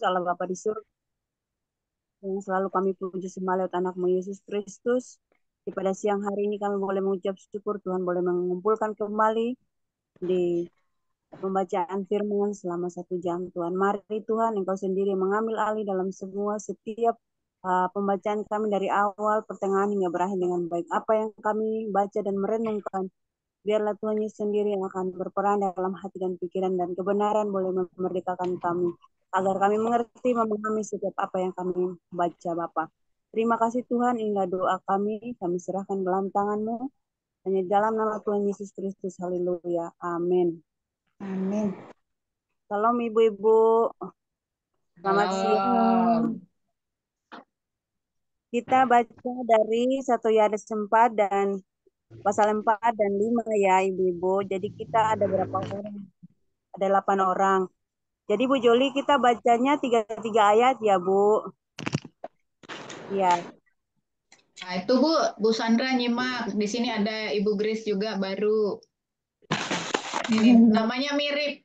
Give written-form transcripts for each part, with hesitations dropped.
Allah Bapa di surga, yang selalu kami puji sembah lewat anakmu Yesus Kristus. Pada siang hari ini kami boleh mengucap syukur Tuhan boleh mengumpulkan kembali di pembacaan firman selama 1 jam Tuhan. Mari Tuhan Engkau sendiri mengambil alih dalam semua setiap pembacaan kami dari awal, pertengahan hingga berakhir dengan baik. Apa yang kami baca dan merenungkan, biarlah Tuhan Yesus sendiri yang akan berperan dalam hati dan pikiran dan kebenaran boleh memerdekakan kami. Agar kami mengerti, memahami setiap apa yang kami baca Bapa. Terima kasih Tuhan, inilah doa kami serahkan dalam tangan-Mu. Hanya dalam nama Tuhan Yesus Kristus, haleluya, amin. Amin. Salam ibu-ibu, selamat siang. Kita baca dari 1 Yohanes 4 dan pasal 4 dan 5 ya ibu-ibu. Jadi kita ada berapa orang? Ada 8 orang. Jadi Bu Joli kita bacanya 3 ayat ya Bu. Iya. Nah, itu Bu Sandra nyimak. Di sini ada Ibu Grace juga baru. Ini namanya mirip.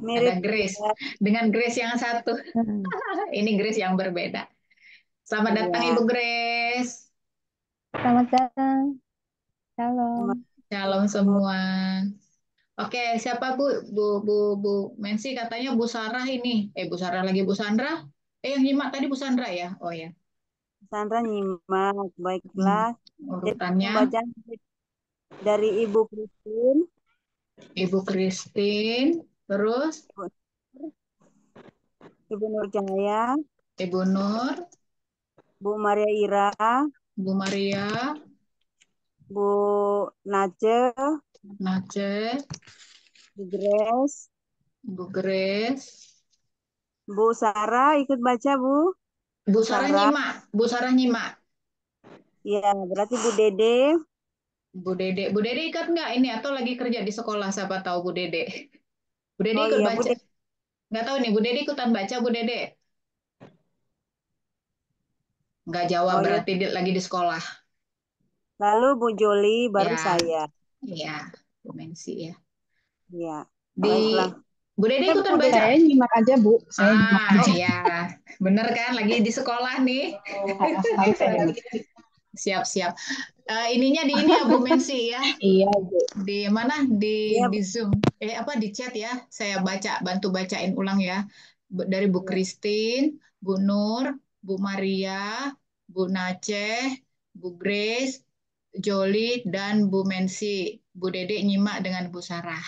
Mirip Ada Grace ya. dengan Grace yang satu. Ini Grace yang berbeda. Selamat datang Iya. Ibu Grace. Selamat datang. Shalom. Shalom semua. Oke, siapa Bu Mensi katanya Bu Sarah ini. Bu Sarah lagi Bu Sandra. Yang nyimak tadi Bu Sandra ya. Oh ya. Sandra nyimak, baiklah. Jadi Urutannya pembacaan dari Ibu Christine, Ibu Christine, terus Ibu Nur Cahaya, Ibu Nur, Bu Maria Ira, Bu Maria, Bu Nace, Nace, Bu Grace, Bu Grace, Bu Sarah ikut baca Bu. Bu Bu Sarah Sarah. nyimak, Bu Sarah nyimak. Ya, berarti Bu Dede. Bu Dede ikut nggak ini atau lagi kerja di sekolah? Siapa tahu Bu Dede. Bu Dede Oh ikut iya Bu baca. Dede. Nggak tahu nih, Bu Dede ikutan baca Bu Dede. Nggak jawab Oh iya. berarti lagi di sekolah. Lalu Bu Joli baru Ya, saya. ya, Bu Mensi ya. Ya, Di baiklah. Bu Dede Kita ikutan Bu Dede. baca. Saya nyimak aja, Bu. Saya nyimak Ah, aja. ya, bener kan? Lagi di sekolah nih. Mari saya nyimak. Siap-siap. Ininya di ini ya Bu Mensi ya. Iya, Bu. Di mana? Iya, Di Zoom. Apa di chat ya? Saya bantu bacain ulang ya. Dari Bu iya. Christine, Bu Nur, Bu Maria, Bu Naceh, Bu Grace, Joli dan Bu Mensi. Bu Dede nyimak dengan Bu Sarah.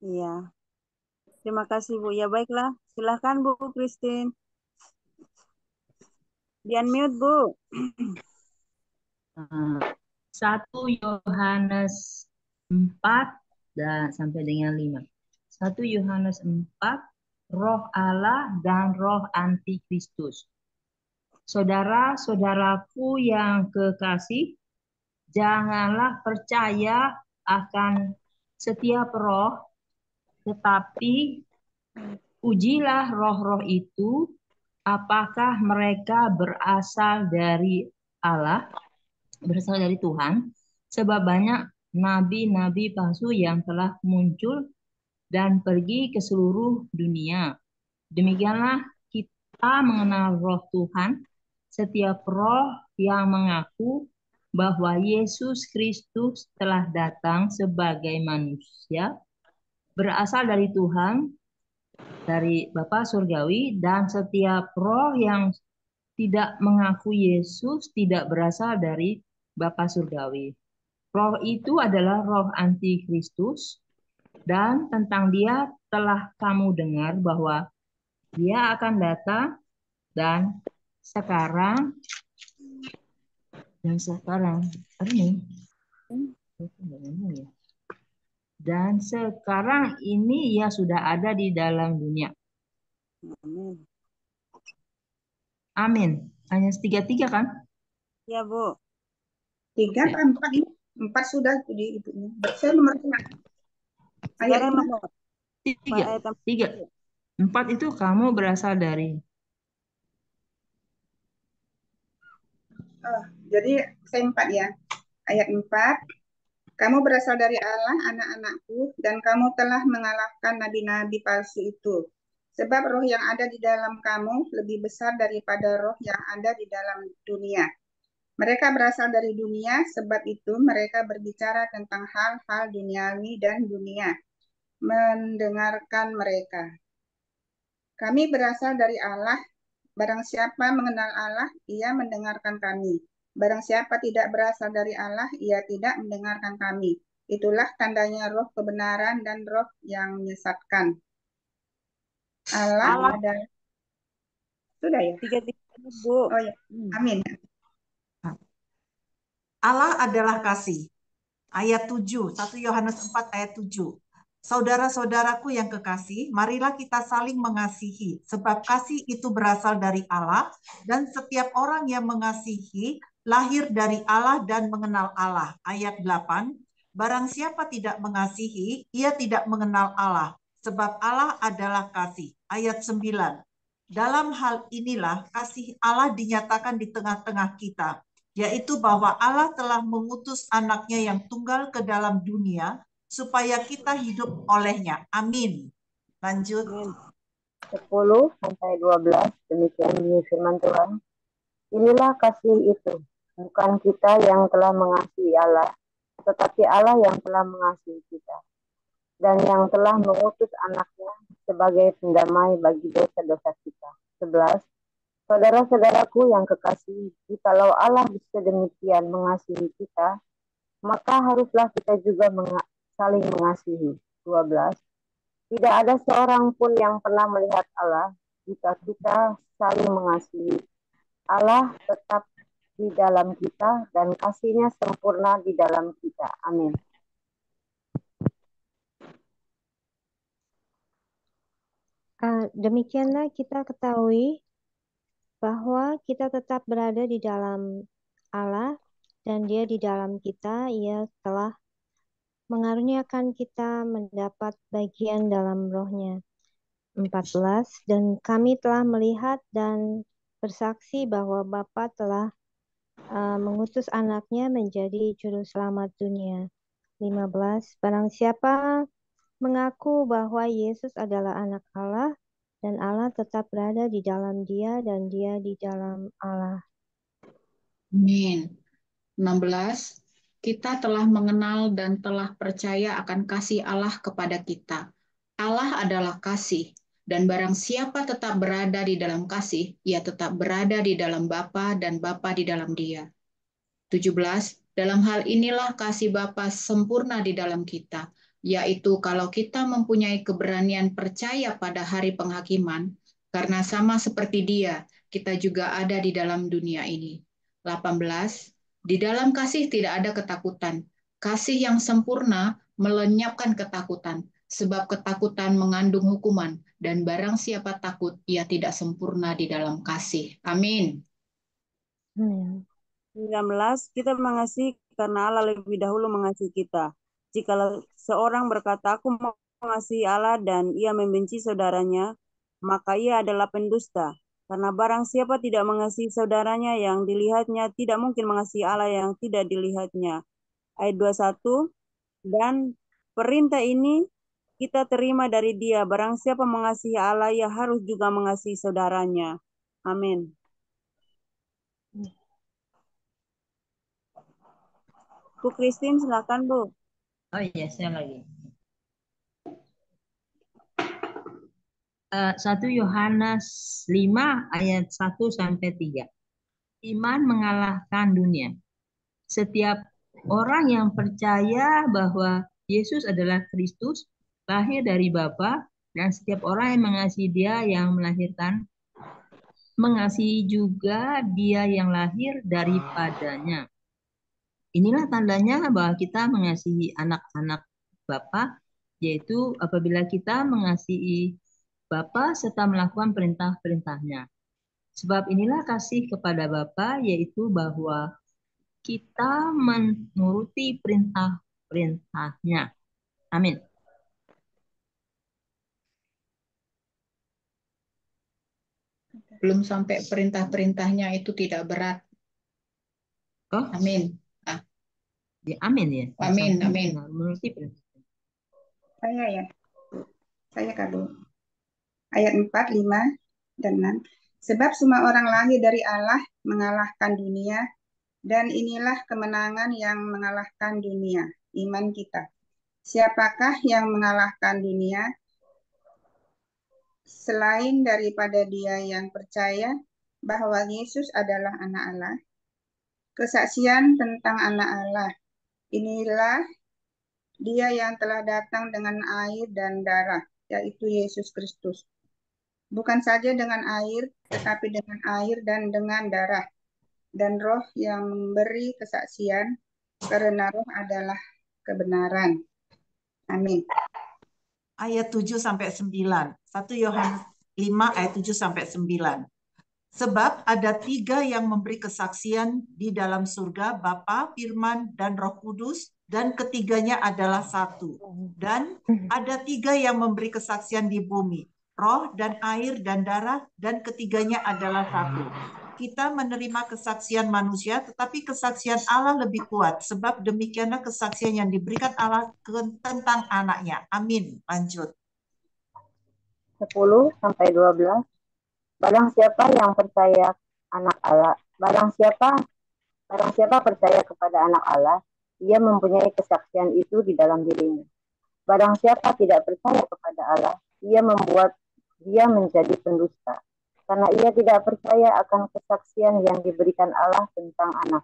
Iya. Terima kasih Bu. Ya baiklah. Silahkan Bu Christine. Di unmute Bu. 1 Yohanes 4 dan sampai dengan 5. 1 Yohanes 4, roh Allah dan roh antikristus. Saudara-saudaraku yang kekasih, janganlah percaya akan setiap roh, tetapi ujilah roh-roh itu, apakah mereka berasal dari Allah, berasal dari Tuhan, sebab banyak nabi-nabi palsu yang telah muncul dan pergi ke seluruh dunia. Demikianlah kita mengenal roh Tuhan. Setiap roh yang mengaku bahwa Yesus Kristus telah datang sebagai manusia berasal dari Tuhan, dari Bapa Surgawi, dan setiap roh yang tidak mengaku Yesus tidak berasal dari Bapa Surgawi. Roh itu adalah roh antikristus, dan tentang dia telah kamu dengar bahwa dia akan datang, dan sekarang ini dan sekarang ini ia sudah ada di dalam dunia. Amin. Amin. Hanya 3 kan? Ya Bu. 3 kan 4 ini? 4 sudah di ibunya. Saya nomor 5. Sekarang Ayatnya. nomor 3. 4 itu kamu berasal dari. Oh, jadi saya 4 ya. Ayat 4. Kamu berasal dari Allah, anak-anakku, dan kamu telah mengalahkan nabi-nabi palsu itu. Sebab roh yang ada di dalam kamu lebih besar daripada roh yang ada di dalam dunia. Mereka berasal dari dunia, sebab itu mereka berbicara tentang hal-hal duniawi dan dunia. Mendengarkan mereka. Kami berasal dari Allah. Barang siapa mengenal Allah, ia mendengarkan kami. Barang siapa tidak berasal dari Allah, ia tidak mendengarkan kami. Itulah tandanya roh kebenaran dan roh yang menyesatkan. Allah Allah adalah, sudah ya? 3 Bu. Oh ya, amin. Allah adalah kasih. Ayat 7, 1 Yohanes 4 ayat 7. Saudara-saudaraku yang kekasih, marilah kita saling mengasihi, sebab kasih itu berasal dari Allah, dan setiap orang yang mengasihi lahir dari Allah dan mengenal Allah. Ayat 8, barang siapa tidak mengasihi, ia tidak mengenal Allah, sebab Allah adalah kasih. Ayat 9, dalam hal inilah kasih Allah dinyatakan di tengah-tengah kita, yaitu bahwa Allah telah mengutus anaknya yang tunggal ke dalam dunia, supaya kita hidup olehnya. Amin. Lanjut. Amin. 10 sampai 12, demikian bunyi firman Tuhan. Inilah kasih itu, bukan kita yang telah mengasihi Allah, tetapi Allah yang telah mengasihi kita, dan yang telah mengutus anaknya sebagai pendamai bagi dosa-dosa kita. 11. Saudara-saudaraku yang kekasih, jikalau Allah bisa demikian mengasihi kita, maka haruslah kita juga saling mengasihi. 12. Tidak ada seorang pun yang pernah melihat Allah. Jika kita saling mengasihi, Allah tetap di dalam kita dan kasih-Nya sempurna di dalam kita. Amin. Demikianlah kita ketahui bahwa kita tetap berada di dalam Allah dan Dia di dalam kita. Ia telah mengaruniakan kita mendapat bagian dalam rohnya. 14. Dan kami telah melihat dan bersaksi bahwa Bapa telah mengutus anaknya menjadi juru selamat dunia. 15. Barang siapa mengaku bahwa Yesus adalah anak Allah dan Allah tetap berada di dalam dia dan dia di dalam Allah. Amin. 16. Kita telah mengenal dan telah percaya akan kasih Allah kepada kita. Allah adalah kasih, dan barang siapa tetap berada di dalam kasih, ia tetap berada di dalam Bapa dan Bapa di dalam Dia. 17. Dalam hal inilah kasih Bapa sempurna di dalam kita, yaitu kalau kita mempunyai keberanian percaya pada hari penghakiman, karena sama seperti Dia, kita juga ada di dalam dunia ini. 18. Di dalam kasih tidak ada ketakutan. Kasih yang sempurna melenyapkan ketakutan, sebab ketakutan mengandung hukuman, dan barang siapa takut, ia tidak sempurna di dalam kasih. Amin. 19, kita mengasihi karena Allah lebih dahulu mengasihi kita. Jika seorang berkata, aku mengasihi Allah dan ia membenci saudaranya, maka ia adalah pendusta. Karena barang siapa tidak mengasihi saudaranya yang dilihatnya, tidak mungkin mengasihi Allah yang tidak dilihatnya. Ayat 21, dan perintah ini kita terima dari Dia. Barang siapa mengasihi Allah, ia harus juga mengasihi saudaranya. Amin. Bu Christine, silakan Bu. Oh iya, saya lagi. 1 Yohanes 5 ayat 1 sampai 3. Iman mengalahkan dunia. Setiap orang yang percaya bahwa Yesus adalah Kristus, lahir dari Bapa, dan setiap orang yang mengasihi Dia yang melahirkan, mengasihi juga Dia yang lahir daripadanya. Inilah tandanya bahwa kita mengasihi anak-anak Bapa, yaitu apabila kita mengasihi Bapa serta melakukan perintah-perintahnya. Sebab inilah kasih kepada Bapa, yaitu bahwa kita menuruti perintah-perintahnya. Amin. Belum sampai perintah-perintahnya itu tidak berat. Oh, Amin. ya, amin ya. Amin, amin. Menuruti perintah. Saya ya. Saya Kak Bu. ayat 4, 5, dan 6. Sebab semua orang lahir dari Allah mengalahkan dunia, dan inilah kemenangan yang mengalahkan dunia, iman kita. Siapakah yang mengalahkan dunia selain daripada dia yang percaya bahwa Yesus adalah anak Allah? Kesaksian tentang anak Allah. Inilah dia yang telah datang dengan air dan darah, yaitu Yesus Kristus. Bukan saja dengan air, tetapi dengan air dan dengan darah. Dan Roh yang memberi kesaksian, karena Roh adalah kebenaran. Amin. Ayat 7 sampai 9. 1 Yohanes 5 ayat 7 sampai 9. Sebab ada 3 yang memberi kesaksian di dalam surga, Bapa, Firman, dan Roh Kudus, dan ketiganya adalah satu. Dan ada 3 yang memberi kesaksian di bumi, roh dan air dan darah, dan ketiganya adalah satu. Kita menerima kesaksian manusia, tetapi kesaksian Allah lebih kuat, sebab demikianlah kesaksian yang diberikan Allah tentang anaknya. Amin. Lanjut. 10 sampai 12. Barang siapa yang percaya anak Allah, barang siapa percaya kepada anak Allah, ia mempunyai kesaksian itu di dalam dirinya. Barang siapa tidak percaya kepada Allah, ia membuat dia menjadi pendusta, karena ia tidak percaya akan kesaksian yang diberikan Allah tentang anak.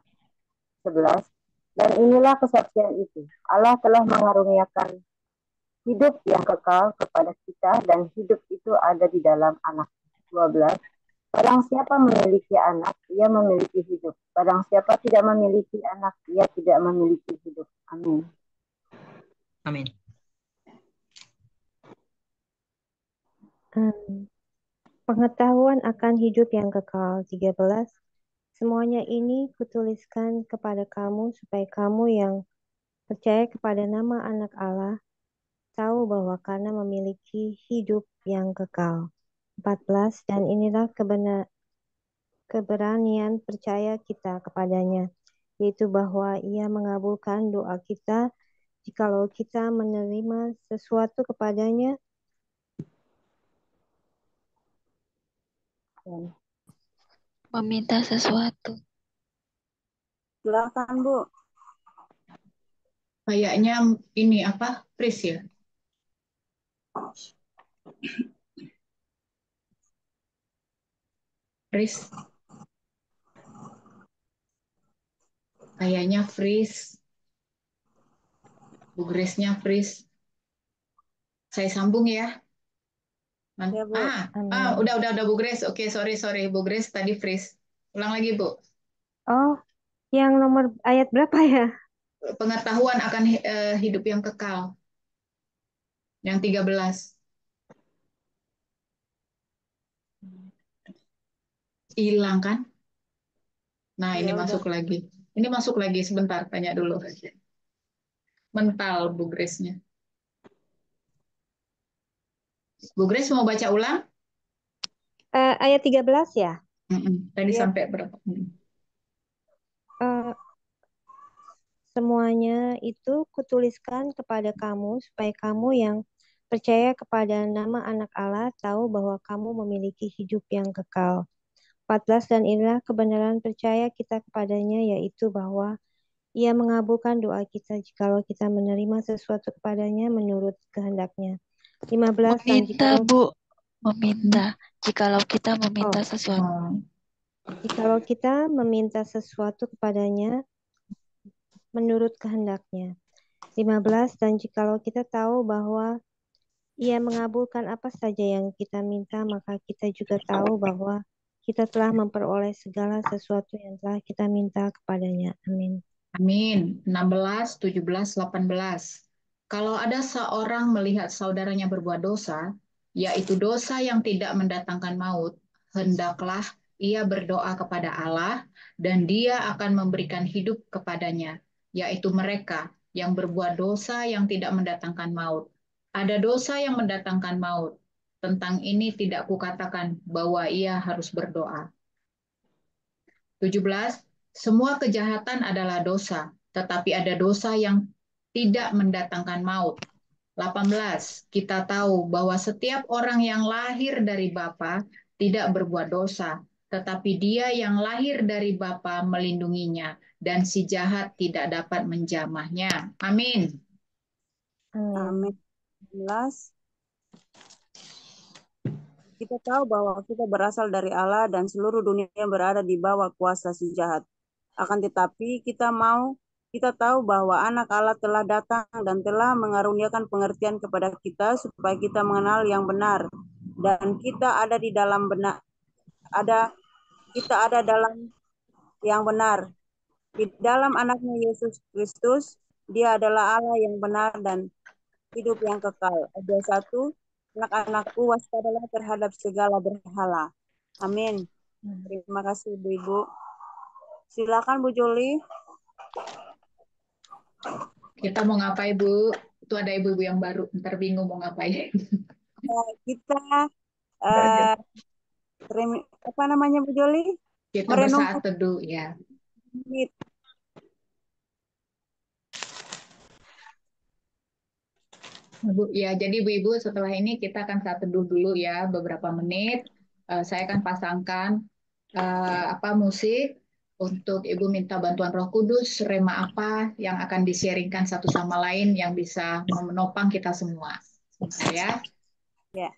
11. Dan inilah kesaksian itu, Allah telah mengaruniakan hidup yang kekal kepada kita, dan hidup itu ada di dalam anak. 12. Barang siapa memiliki anak, ia memiliki hidup. Barang siapa tidak memiliki anak, ia tidak memiliki hidup. Amin. Amin. Pengetahuan akan hidup yang kekal. 13. Semuanya ini kutuliskan kepada kamu supaya kamu yang percaya kepada nama anak Allah tahu bahwa karena memiliki hidup yang kekal. 14. Dan inilah keberanian percaya kita kepadanya, yaitu bahwa ia mengabulkan doa kita jikalau kita menerima sesuatu kepadanya. Meminta sesuatu. Silakan, Bu. Kayaknya ini apa? Pris ya? Pris. Kayaknya Fris. Bu Grace-nya Fris. Saya sambung ya. Ya, Bu. Udah Bu Grace. Oke, sorry Bu Grace tadi Fris. Ulang lagi, Bu. Oh, yang nomor ayat berapa ya? Pengetahuan akan hidup yang kekal. Yang 13. Hilang kan? Nah, ini Ya, masuk udah. lagi. Ini masuk lagi sebentar, tanya dulu. Mental Bu Grace-nya. Bu Grace mau baca ulang? Ayat 13 ya? Tadi Ya. sampai berapa? Semuanya itu kutuliskan kepada kamu supaya kamu yang percaya kepada nama anak Allah tahu bahwa kamu memiliki hidup yang kekal. 14. Dan inilah kebenaran percaya kita kepadanya, yaitu bahwa ia mengabulkan doa kita jikalau kita menerima sesuatu kepadanya menurut kehendaknya. 15. Dan Meminta, Bu. Meminta. Jikalau kita meminta sesuatu. Jikalau kita meminta sesuatu kepadanya menurut kehendaknya. 15. Dan jikalau kita tahu bahwa ia mengabulkan apa saja yang kita minta, maka kita juga tahu bahwa kita telah memperoleh segala sesuatu yang telah kita minta kepadanya. Amin. Amin. 16, 17, 18. Kalau ada seorang melihat saudaranya berbuat dosa, yaitu dosa yang tidak mendatangkan maut, hendaklah ia berdoa kepada Allah, dan Dia akan memberikan hidup kepadanya, yaitu mereka yang berbuat dosa yang tidak mendatangkan maut. Ada dosa yang mendatangkan maut. Tentang ini tidak kukatakan bahwa ia harus berdoa. 17. Semua kejahatan adalah dosa, tetapi ada dosa yang tidak mendatangkan maut. 18. Kita tahu bahwa setiap orang yang lahir dari Bapa tidak berbuat dosa, tetapi dia yang lahir dari Bapa melindunginya, dan si jahat tidak dapat menjamahnya. Amin. Amin. 11. Kita tahu bahwa kita berasal dari Allah dan seluruh dunia berada di bawah kuasa si jahat. Akan tetapi kita tahu bahwa anak Allah telah datang dan telah mengaruniakan pengertian kepada kita supaya kita mengenal yang benar. Dan kita ada di dalam benar, kita ada dalam yang benar. Di dalam anaknya Yesus Kristus, dia adalah Allah yang benar dan hidup yang kekal. Ayat 1, anak-anakku waspadalah terhadap segala berhala. Amin. Terima kasih Ibu-Ibu. Silakan Bu Juli. Kita mau ngapain, Bu? Itu ada ibu-ibu yang baru, ntar bingung mau ngapain. Kita apa namanya Bu Joli? Kita Merenungkan bersaat teduh, ya. Bu, ya, jadi Bu-Ibu setelah ini kita akan saat teduh dulu ya, beberapa menit. Saya akan pasangkan musik untuk Ibu minta bantuan Roh Kudus, rema apa yang akan di-sharingkan satu sama lain yang bisa menopang kita semua. Sebentar ya. Ya.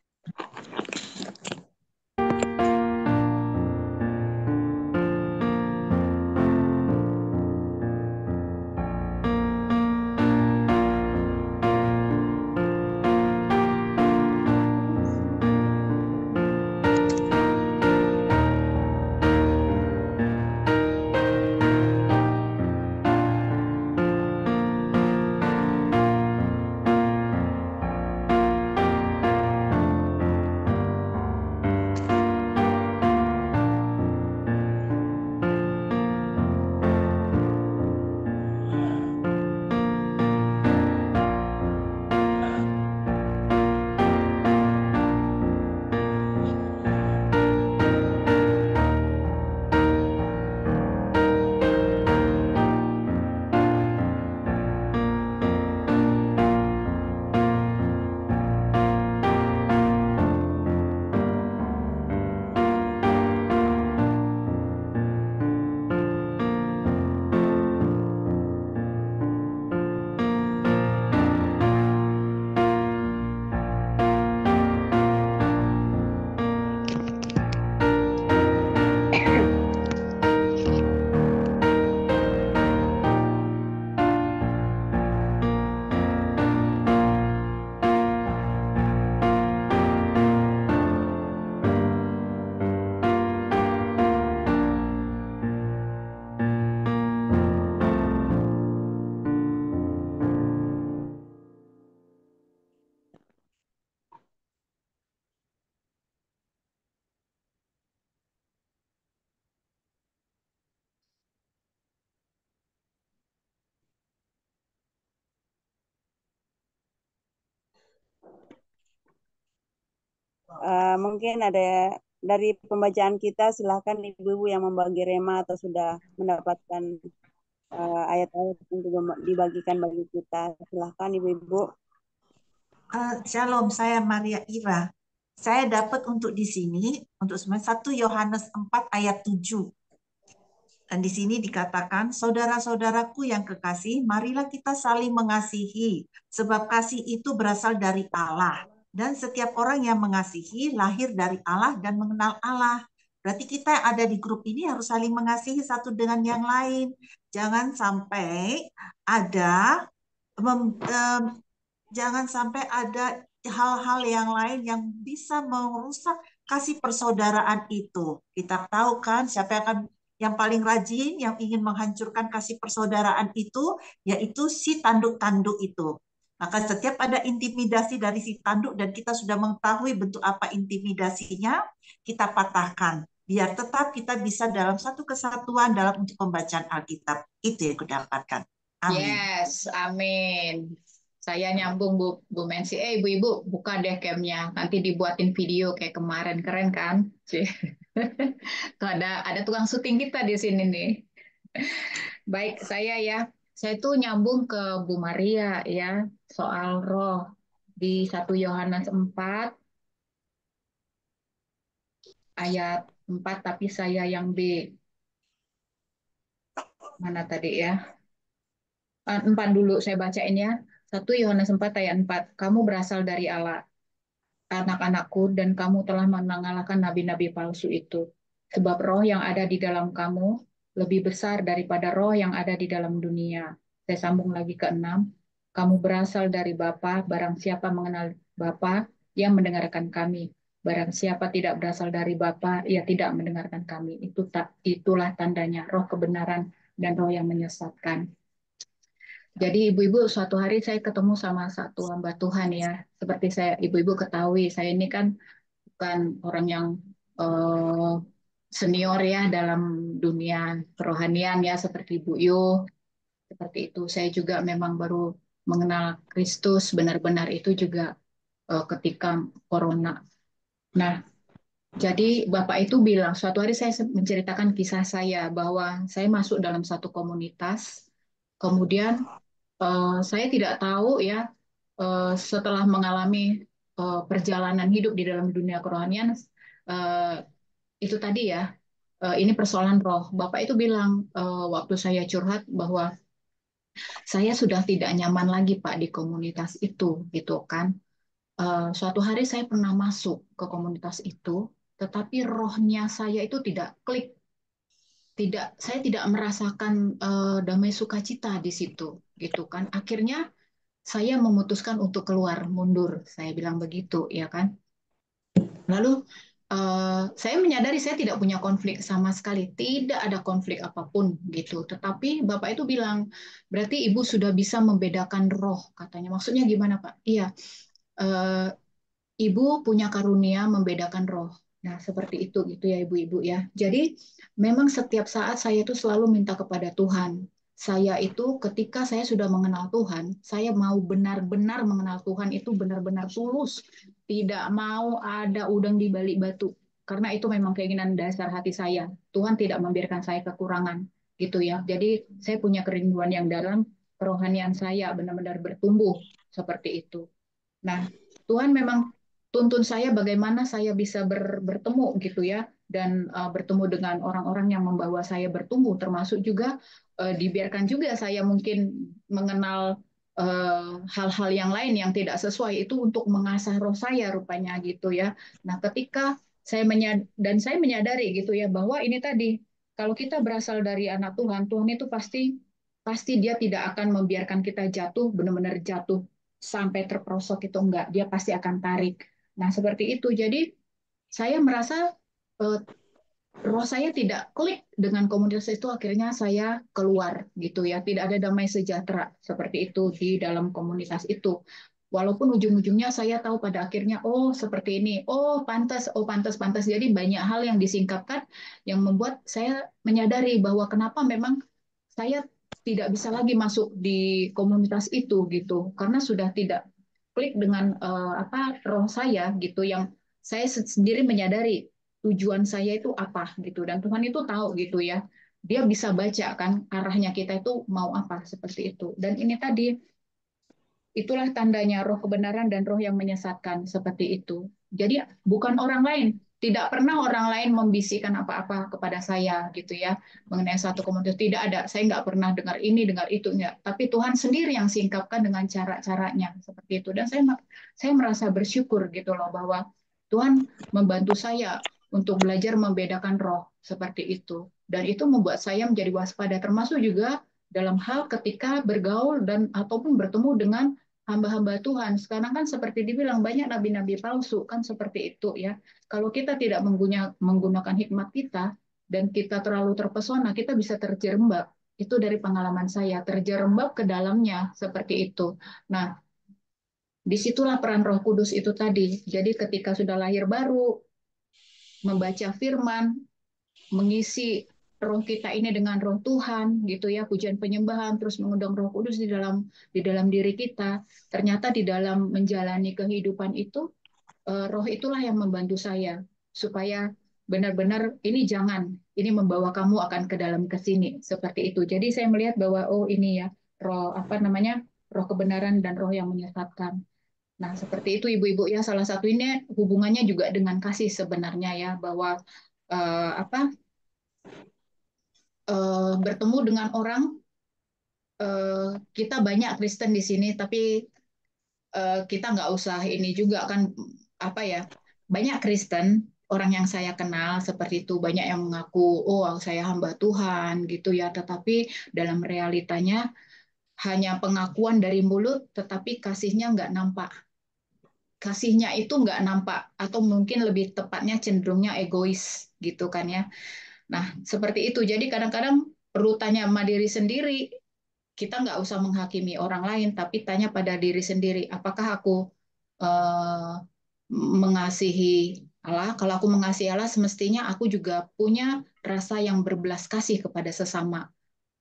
Mungkin ada dari pembacaan kita, silakan Ibu-Ibu yang membagi rema atau sudah mendapatkan ayat-ayat untuk dibagikan bagi kita. Silakan Ibu-Ibu. Shalom, saya Maria Ira. Saya dapat untuk di sini, untuk semuanya, 1 Yohanes 4 ayat 7. Dan di sini dikatakan, saudara-saudaraku yang kekasih, marilah kita saling mengasihi, sebab kasih itu berasal dari Allah. Dan setiap orang yang mengasihi lahir dari Allah dan mengenal Allah. Berarti kita yang ada di grup ini harus saling mengasihi satu dengan yang lain. Jangan sampai ada hal-hal yang lain yang bisa merusak kasih persaudaraan itu. Kita tahu kan siapa yang paling rajin, yang ingin menghancurkan kasih persaudaraan itu, yaitu si tanduk-tanduk itu. Maka setiap ada intimidasi dari si tanduk dan kita sudah mengetahui bentuk apa intimidasinya, kita patahkan. Biar tetap kita bisa dalam satu kesatuan dalam untuk pembacaan Alkitab. Itu yang kudapatkan. Amin. Yes, amin. Saya nyambung Bu Mensi. Ibu-ibu, buka deh camnya. Nanti dibuatin video kayak kemarin, keren kan? Tuh ada tukang syuting kita di sini nih. Baik, saya tuh nyambung ke Bu Maria ya soal roh. di 1 Yohanes 4 ayat 4, tapi saya yang B. Mana tadi ya? 4 dulu saya bacain ya. 1 Yohanes 4 ayat 4. Kamu berasal dari Allah, anak-anakku, dan kamu telah mengalahkan nabi-nabi palsu itu. Sebab roh yang ada di dalam kamu lebih besar daripada roh yang ada di dalam dunia. Saya sambung lagi ke 6. Kamu berasal dari Bapa, barang siapa mengenal Bapa, yang mendengarkan kami. Barang siapa tidak berasal dari Bapa, ia tidak mendengarkan kami. Itulah tandanya roh kebenaran dan roh yang menyesatkan. Jadi ibu-ibu, suatu hari saya ketemu sama satu hamba Tuhan ya. Seperti ibu-ibu ketahui, saya ini kan bukan orang yang eh, senior ya dalam dunia kerohanian ya, seperti Bu Yu. Seperti itu. Saya juga memang baru mengenal Kristus benar-benar itu juga ketika Corona. Nah, jadi Bapak itu bilang, suatu hari saya menceritakan kisah saya bahwa saya masuk dalam satu komunitas, kemudian saya tidak tahu ya, setelah mengalami perjalanan hidup di dalam dunia kerohanian, eh, itu tadi ya, ini persoalan roh. Bapak itu bilang waktu saya curhat bahwa saya sudah tidak nyaman lagi Pak di komunitas itu, gitu kan. Suatu hari saya pernah masuk ke komunitas itu, tetapi rohnya saya itu tidak klik, saya tidak merasakan damai sukacita di situ, gitu kan. Akhirnya saya memutuskan untuk keluar, mundur. Saya bilang begitu, ya kan. Lalu saya menyadari saya tidak punya konflik sama sekali, tidak ada konflik apapun gitu. Tetapi Bapak itu bilang, berarti Ibu sudah bisa membedakan roh, katanya. Maksudnya gimana, Pak? Iya, eh, Ibu punya karunia membedakan roh. Nah, seperti itu gitu ya Ibu-ibu ya. Jadi memang setiap saat saya itu selalu minta kepada Tuhan. Saya itu ketika saya sudah mengenal Tuhan, saya mau benar-benar mengenal Tuhan itu benar-benar tulus. Tidak mau ada udang di balik batu. Karena itu memang keinginan dasar hati saya. Tuhan tidak membiarkan saya kekurangan gitu ya. Jadi saya punya kerinduan yang dalam, kerohanian saya benar-benar bertumbuh seperti itu. Nah, Tuhan memang tuntun saya bagaimana saya bisa bertemu gitu ya, dan bertemu dengan orang-orang yang membawa saya bertumbuh, termasuk juga dibiarkan juga saya mungkin mengenal hal-hal yang lain yang tidak sesuai itu untuk mengasah roh saya rupanya gitu ya. Nah, ketika saya menyadari gitu ya bahwa ini tadi kalau kita berasal dari anak Tuhan, Tuhan itu pasti pasti dia tidak akan membiarkan kita jatuh benar-benar jatuh sampai terperosok, itu enggak, dia pasti akan tarik. Nah, seperti itu. Jadi saya merasa eh, roh saya tidak klik dengan komunitas itu, akhirnya saya keluar gitu ya. Tidak ada damai sejahtera seperti itu di dalam komunitas itu. Walaupun ujung-ujungnya saya tahu pada akhirnya, oh seperti ini, oh pantas, pantas. Jadi banyak hal yang disingkapkan yang membuat saya menyadari bahwa kenapa memang saya tidak bisa lagi masuk di komunitas itu gitu, karena sudah tidak klik dengan apa roh saya gitu, yang saya sendiri menyadari tujuan saya itu apa gitu, dan Tuhan itu tahu gitu ya, dia bisa baca kan arahnya kita itu mau apa seperti itu. Dan ini tadi itulah tandanya roh kebenaran dan roh yang menyesatkan seperti itu. Jadi bukan orang lain, tidak pernah orang lain membisikkan apa-apa kepada saya gitu ya mengenai satu komunitas, tidak ada. Saya nggak pernah dengar ini, dengar itu, enggak. Tapi Tuhan sendiri yang singkapkan dengan cara-caranya seperti itu. Dan saya merasa bersyukur gitu loh bahwa Tuhan membantu saya untuk belajar membedakan roh seperti itu. Dan itu membuat saya menjadi waspada, termasuk juga dalam hal ketika bergaul dan ataupun bertemu dengan hamba-hamba Tuhan. Sekarang kan seperti dibilang banyak nabi-nabi palsu kan seperti itu ya. Kalau kita tidak menggunakan hikmat kita dan kita terlalu terpesona, kita bisa terjerembab. Itu dari pengalaman saya, terjerembab ke dalamnya seperti itu. Nah, disitulah peran Roh Kudus itu tadi. Jadi ketika sudah lahir baru, membaca firman, mengisi roh kita ini dengan roh Tuhan gitu ya, pujian penyembahan, terus mengundang Roh Kudus di dalam diri kita, ternyata di dalam menjalani kehidupan itu roh itulah yang membantu saya supaya benar-benar ini membawa kamu akan ke dalam ke sini seperti itu. Jadi saya melihat bahwa oh ini ya roh apa namanya, roh kebenaran dan roh yang menyesatkan. Nah, seperti itu Ibu-ibu ya, salah satunya hubungannya juga dengan kasih sebenarnya ya, bahwa apa bertemu dengan orang, kita banyak Kristen di sini, tapi kita nggak usah ini juga kan, apa ya, banyak Kristen orang yang saya kenal seperti itu, banyak yang mengaku oh saya hamba Tuhan gitu ya, tetapi dalam realitanya hanya pengakuan dari mulut, tetapi kasihnya nggak nampak. Kasihnya itu nggak nampak, atau mungkin lebih tepatnya cenderungnya egois gitu kan ya. Nah, seperti itu. Jadi kadang-kadang perlu tanya sama diri sendiri. Kita nggak usah menghakimi orang lain, tapi tanya pada diri sendiri. Apakah aku eh, mengasihi Allah? Kalau aku mengasihi Allah, semestinya aku juga punya rasa yang berbelas kasih kepada sesama,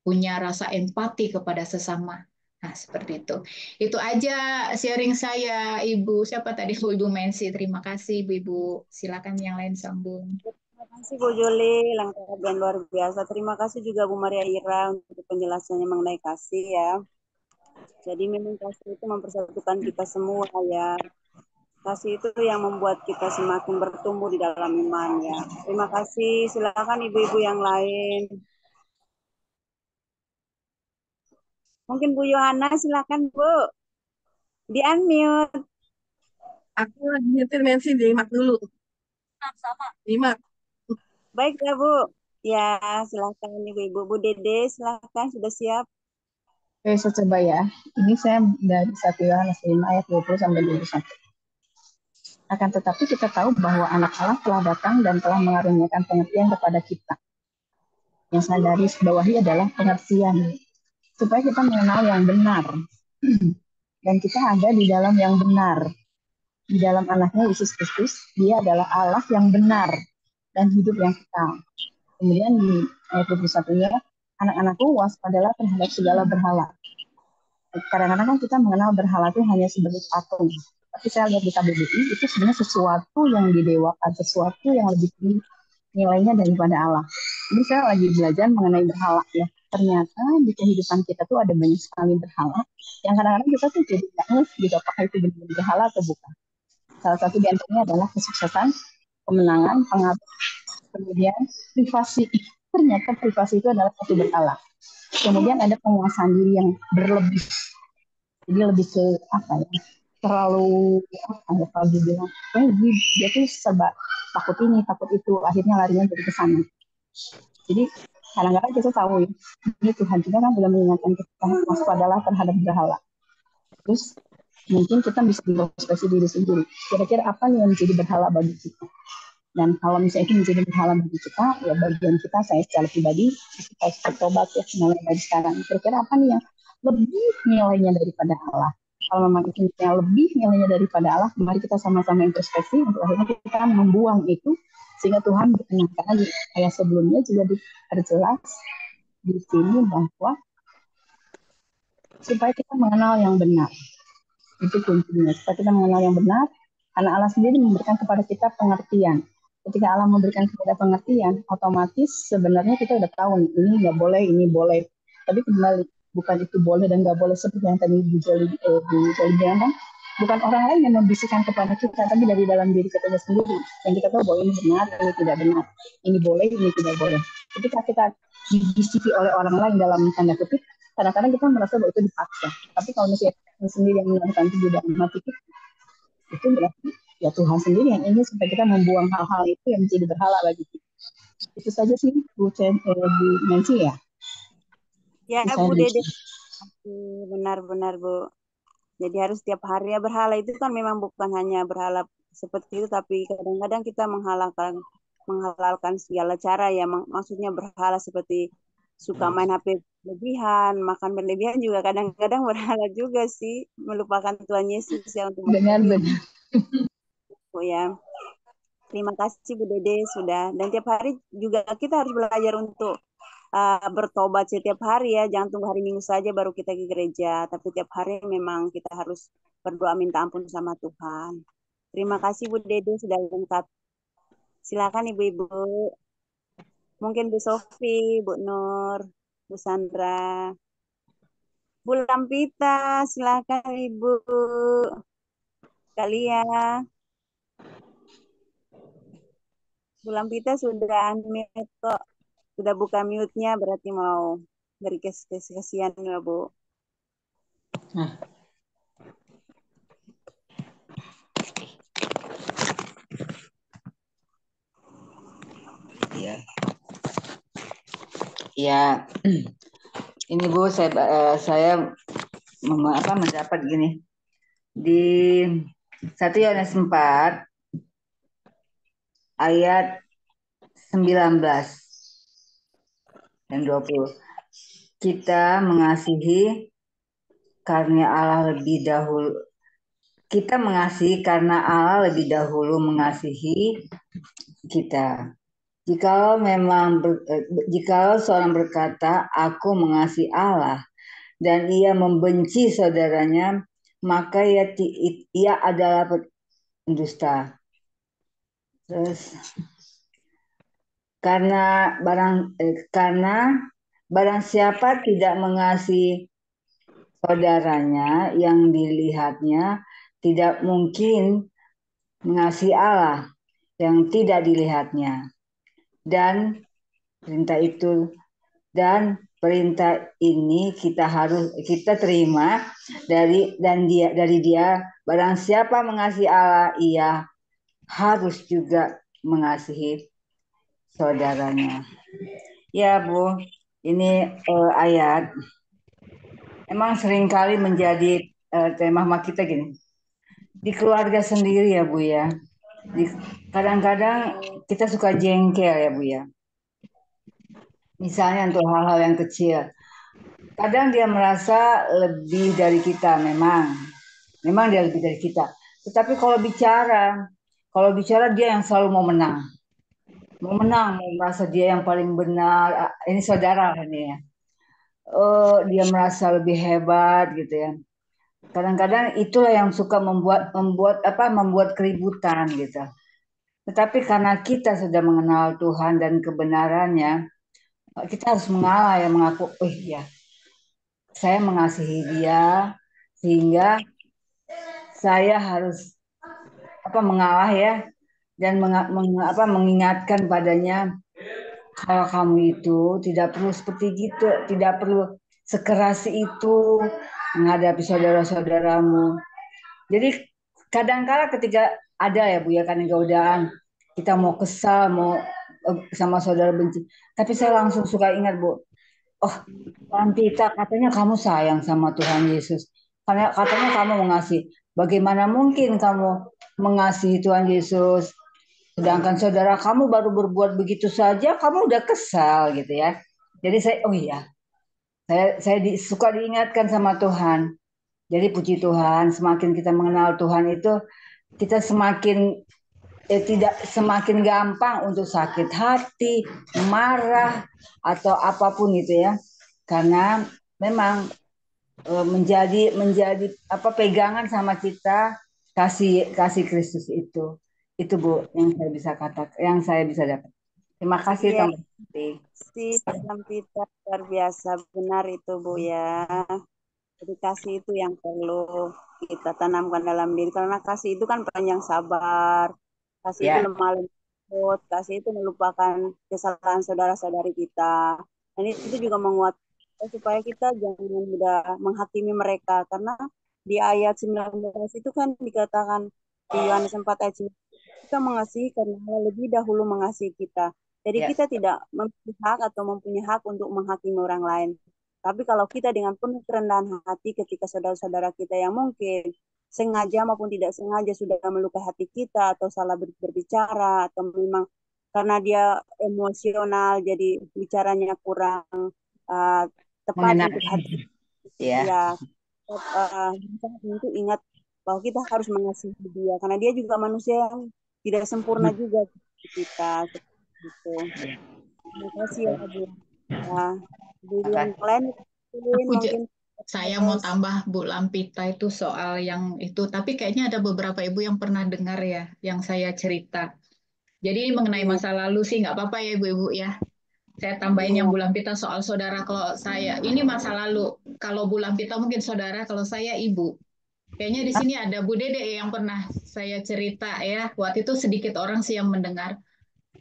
punya rasa empati kepada sesama. Nah, seperti itu. Itu aja sharing saya, Ibu. Siapa tadi? Oh, Ibu Mensi. Terima kasih, Ibu. Silakan yang lain sambung. Terima kasih Bu Juli, lengkap dan luar biasa. Terima kasih juga Bu Maria Ira untuk penjelasannya mengenai kasih ya. Jadi memang kasih itu mempersatukan kita semua ya. Kasih itu yang membuat kita semakin bertumbuh di dalam iman ya. Terima kasih. Silakan ibu-ibu yang lain. Mungkin Bu Yohana, silakan Bu. Di unmute. Aku lagi nyetir Mensi di Mak dulu. Sama. Di Mak. Baik ya Bu. Ya, silakan ibu-ibu. Bu Dede, silakan sudah siap. Oke, saya coba ya. Ini saya dari 1 Yohanes 5 ayat 20 sampai 21. Akan tetapi kita tahu bahwa anak Allah telah datang dan telah mengaruniakan pengertian kepada kita. Yang saya garis bawahi adalah pengertian. Supaya kita mengenal yang benar. Dan kita ada di dalam yang benar. Di dalam anaknya Yesus Kristus, dia adalah Allah yang benar dan hidup yang kekal. Kemudian di ayat 21-nya, anak-anakku waspadalah terhadap segala berhala. Kadang-kadang kan kita mengenal berhala itu hanya sebagai patung. Tapi saya lihat di KBBI, itu sebenarnya sesuatu yang didewakan, sesuatu yang lebih tinggi nilainya daripada Allah. Ini saya lagi belajar mengenai berhala ya. Ternyata di kehidupan kita tuh ada banyak sekali berhala yang kadang-kadang kita tuh jadi nggak ngerti gitu apakah itu benar berhala atau bukan. Salah satu di antaranya adalah kesuksesan, kemenangan, pengaruh, kemudian privasi. Ternyata privasi itu adalah satu berhala. Kemudian ada penguasaan diri yang berlebih. Jadi lebih ke apa ya? Terlalu apa ya kalau dibilang, dia tuh serba takut ini, takut itu, akhirnya larinya jadi ke sana. Jadi kadang-kadang kita tahu ya, ini Tuhan juga kan sudah mengingatkan kita waspadalah terhadap berhala. Terus mungkin kita bisa introspeksi diri sendiri. Kira-kira apa nih yang menjadi berhala bagi kita? Dan kalau misalnya itu menjadi berhala bagi kita, ya bagian kita, saya secara pribadi, kita harus bertobat ya, mulai dari sekarang. Kira-kira apa nih yang lebih nilainya daripada Allah? Kalau memang itu yang lebih nilainya daripada Allah, mari kita sama-sama introspeksi, untuk akhirnya kita membuang itu, sehingga Tuhan berkenan. Karena di ayat sebelumnya juga diperjelas di sini bahwa supaya kita mengenal yang benar. Itu kuncinya, supaya kita mengenal yang benar, karena Allah sendiri memberikan kepada kita pengertian. Ketika Allah memberikan kepada pengertian, otomatis sebenarnya kita udah tahu nih, ini nggak boleh, ini boleh. Tapi kembali, bukan itu boleh dan nggak boleh seperti yang tadi Bu Joli bilang kan, bukan orang lain yang membisikkan kepada kita, tapi dari dalam diri kita sendiri. Yang kita tahu bahwa ini benar, ini tidak benar. Ini boleh, ini tidak boleh. Ketika kita dibisiki oleh orang lain dalam tanda kutip, kadang-kadang kita merasa bahwa itu dipaksa. Tapi kalau misalnya kita sendiri yang melakukan itu di dalam hati kita, itu berarti ya Tuhan sendiri yang ingin supaya kita membuang hal-hal itu yang menjadi berhala bagi kita. Itu saja sih Bu Mensi ya. Ya Bu Dede, benar-benar Bu. Jadi harus setiap hari ya, berhala itu kan memang bukan hanya berhala seperti itu, tapi kadang-kadang kita menghalalkan segala cara ya. Maksudnya berhala seperti suka main HP berlebihan, makan berlebihan juga kadang-kadang berhala juga sih, melupakan Tuhan Yesus ya untuk benar-benar. Bu ya. Terima kasih Bu Dede sudah. Dan tiap hari juga kita harus belajar untuk bertobat setiap hari ya. Jangan tunggu hari Minggu saja baru kita ke gereja. Tapi tiap hari memang kita harus berdoa minta ampun sama Tuhan. Terima kasih Bu Dede sudah lengkap. Silakan Ibu-ibu. Mungkin Bu Sofi, Bu Nur, Bu Sandra. Bu Lampita, silakan Ibu. Kalia, Bu Lampita sudah unmute kok. Sudah buka mute-nya, berarti mau beri kesian ya, Bu. Nah. Ya. Ya. Ini Bu, saya mendapat gini. Di 1 Yohanes 4 ayat 19 dan 20. Kita mengasihi karena Allah lebih dahulu. Kita mengasihi karena Allah lebih dahulu mengasihi kita. Jikalau seorang berkata, aku mengasihi Allah, dan ia membenci saudaranya, maka ia adalah pendusta. Terus, karena barang siapa tidak mengasihi saudaranya yang dilihatnya, tidak mungkin mengasihi Allah yang tidak dilihatnya. Dan perintah ini kita terima dari dia, barang siapa mengasihi Allah, ia harus juga mengasihi saudaranya. Ya Bu, ini ayat emang seringkali menjadi tema kita gini. Di keluarga sendiri ya Bu ya. Kadang-kadang kita suka jengkel ya Bu ya. Misalnya untuk hal-hal yang kecil. Kadang dia merasa lebih dari kita memang dia lebih dari kita. Tetapi kalau bicara dia yang selalu mau menang, mau merasa dia yang paling benar. Ini saudara ini ya. Dia merasa lebih hebat gitu ya. Kadang-kadang itulah yang suka membuat keributan gitu. Tetapi karena kita sudah mengenal Tuhan dan kebenarannya, kita harus mengalah ya, mengaku, ya, saya mengasihi dia sehingga saya harus mengalah ya, dan mengingatkan padanya, kalau kamu itu tidak perlu seperti gitu, tidak perlu sekeras itu menghadapi saudara-saudaramu. Jadi kadang-kala ketika ada ya Bu ya, kan godaan, kita mau kesal, mau sama saudara benci, tapi saya langsung suka ingat Bu, Lampita, katanya kamu sayang sama Tuhan Yesus, karena katanya kamu mengasihi. Bagaimana mungkin kamu mengasihi Tuhan Yesus, sedangkan saudara kamu baru berbuat begitu saja, kamu udah kesal gitu ya. Jadi saya suka diingatkan sama Tuhan. Jadi puji Tuhan, semakin kita mengenal Tuhan itu, kita tidak semakin gampang untuk sakit hati, marah, atau apapun itu ya. Karena memang menjadi pegangan sama kita kasih Kristus itu Bu yang saya bisa katakan, yang saya bisa dapat. Terima kasih Tuan Lampita, luar biasa, benar itu Bu ya. Jadi kasih itu yang perlu kita tanamkan dalam diri, karena kasih itu kan panjang sabar, kasih itu lemah lembut, kasih itu melupakan kesalahan saudara-saudari kita. Dan itu juga menguatkan supaya kita jangan mudah menghakimi mereka, karena di ayat 19 itu kan dikatakan di Yohanes 4 ayat 9, kita mengasihi karena Allah lebih dahulu mengasihi kita. Jadi kita tidak mempunyai hak atau mempunyai hak untuk menghakimi orang lain. Tapi kalau kita dengan penuh kerendahan hati ketika saudara-saudara kita yang mungkin sengaja maupun tidak sengaja sudah melukai hati kita atau salah berbicara atau memang karena dia emosional jadi bicaranya kurang tepat untuk hati. Untuk ingat bahwa kita harus mengasihi dia karena dia juga manusia yang tidak sempurna juga kita. Gitu. Terima kasih ya Bu. Yang lain mungkin saya mau tambah Bu Lampita itu soal yang itu, tapi kayaknya ada beberapa ibu yang pernah dengar ya yang saya cerita. Jadi mengenai masa lalu sih nggak apa-apa ya ibu-ibu ya. Saya tambahin yang Bu Lampita soal saudara. Kalau saya ini masa lalu, kalau Bu Lampita mungkin saudara, kalau saya ibu. Kayaknya di sini ada Bu Dede yang pernah saya cerita ya. Waktu itu sedikit orang sih yang mendengar.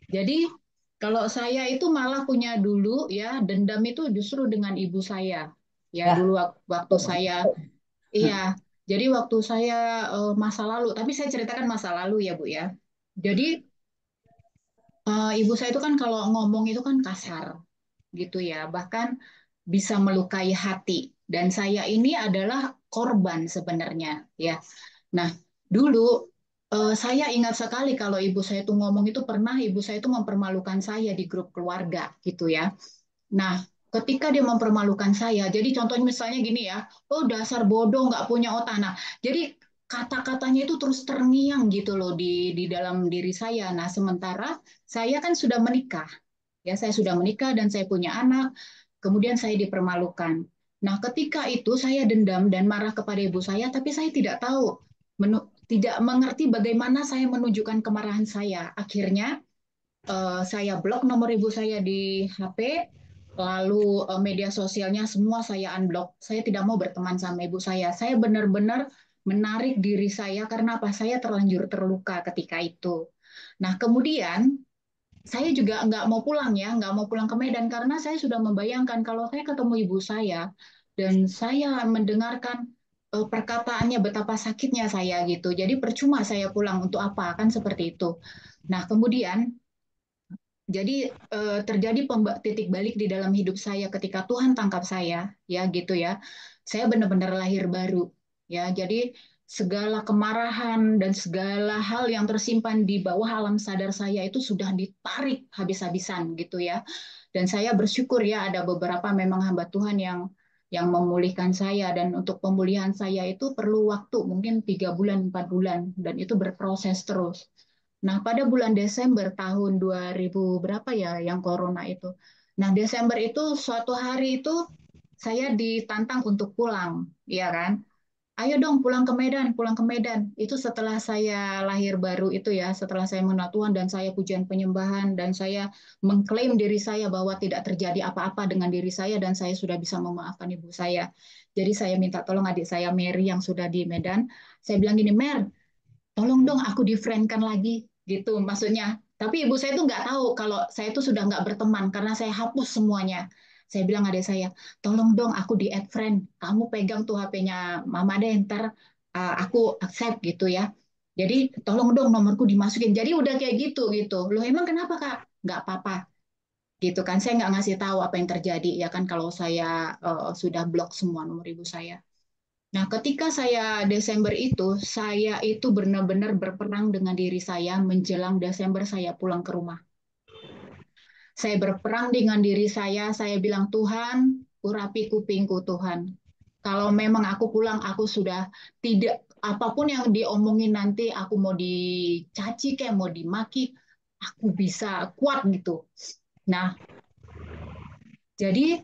Jadi kalau saya itu malah punya dulu ya dendam itu justru dengan ibu saya. Ya Ya. dulu waktu saya, iya. Jadi waktu saya masa lalu, tapi saya ceritakan masa lalu ya Bu ya. Jadi ibu saya itu kan kalau ngomong itu kan kasar gitu ya, bahkan bisa melukai hati. Dan saya ini adalah korban sebenarnya ya. Nah, dulu saya ingat sekali kalau ibu saya itu ngomong itu pernah ibu saya itu mempermalukan saya di grup keluarga gitu ya. Nah, ketika dia mempermalukan saya, jadi contohnya misalnya gini ya, oh dasar bodoh nggak punya otak. Nah, jadi kata-katanya itu terus terngiang gitu loh di dalam diri saya. Nah, sementara saya kan sudah menikah, ya saya sudah menikah dan saya punya anak, kemudian saya dipermalukan. Nah, ketika itu saya dendam dan marah kepada ibu saya, tapi saya tidak tahu, tidak mengerti bagaimana saya menunjukkan kemarahan saya. Akhirnya saya blok nomor ibu saya di HP, lalu media sosialnya semua saya unblock. Saya tidak mau berteman sama ibu saya. Saya benar-benar menarik diri saya karena apa? Saya terlanjur terluka ketika itu. Nah, kemudian saya juga nggak mau pulang ya, nggak mau pulang ke Medan karena saya sudah membayangkan kalau saya ketemu ibu saya dan saya mendengarkan perkataannya betapa sakitnya saya gitu. Jadi percuma saya pulang untuk apa? Kan seperti itu. Nah, kemudian jadi terjadi titik balik di dalam hidup saya ketika Tuhan tangkap saya, ya gitu ya. Saya benar-benar lahir baru, ya. Jadi segala kemarahan dan segala hal yang tersimpan di bawah alam sadar saya itu sudah ditarik habis-habisan gitu ya. Dan saya bersyukur ya ada beberapa memang hamba Tuhan yang memulihkan saya dan untuk pemulihan saya itu perlu waktu mungkin 3 bulan 4 bulan dan itu berproses terus. Nah, pada bulan Desember tahun 2000 berapa ya yang corona itu. Nah, Desember itu suatu hari itu saya ditantang untuk pulang, ya kan? Ayo dong pulang ke Medan, pulang ke Medan. Itu setelah saya lahir baru itu ya, setelah saya mengenal Tuhan dan saya pujian penyembahan dan saya mengklaim diri saya bahwa tidak terjadi apa-apa dengan diri saya dan saya sudah bisa memaafkan ibu saya. Jadi saya minta tolong adik saya Mary yang sudah di Medan. Saya bilang gini, Mer, tolong dong aku di-friend-kan lagi gitu maksudnya. Tapi ibu saya tuh nggak tahu kalau saya tuh sudah nggak berteman karena saya hapus semuanya. Saya bilang adik saya, tolong dong aku di add friend. Kamu pegang tuh HP-nya Mama deh, ntar aku accept gitu ya. Jadi tolong dong nomorku dimasukin. Jadi udah kayak gitu gitu. Loh emang kenapa Kak? Nggak apa-apa gitu kan. Saya nggak ngasih tahu apa yang terjadi ya kan kalau saya sudah blok semua nomor ibu saya. Nah, ketika saya Desember itu, saya itu benar-benar berperang dengan diri saya menjelang Desember saya pulang ke rumah. Saya berperang dengan diri saya bilang, Tuhan, urapi kupingku Tuhan. Kalau memang aku pulang, aku sudah tidak, apapun yang diomongin nanti, aku mau dicaci kayak mau dimaki, aku bisa kuat gitu. Nah, jadi